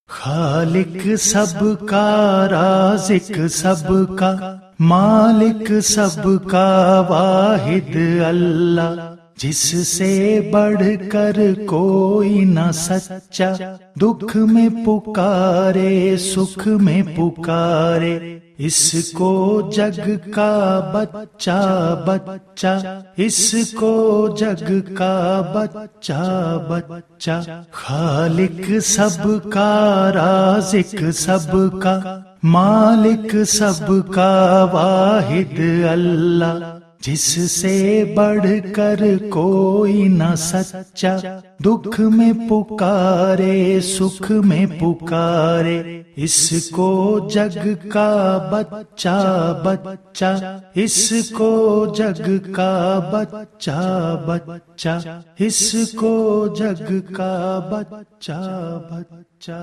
خالق سب کا، رازق سب کا، مالک سب کا واحد اللہ، جس سے بڑھ کر کوئی نہ سچا، دکھ میں پکارے سکھ میں پکارے، اس کو جگ کا بچہ بچہ، اس کو جگ کا بچہ بچہ۔ خالق سب کا، رازق سب کا، مالک سب کا واحد اللہ، جس سے بڑھ کر کوئی نہ سچا، دکھ میں پکارے سکھ میں پکارے، اس کو جگ کا بچہ بچہ، اس کو جگ کا بچہ بچہ، اس کو جگ کا بچہ بچہ۔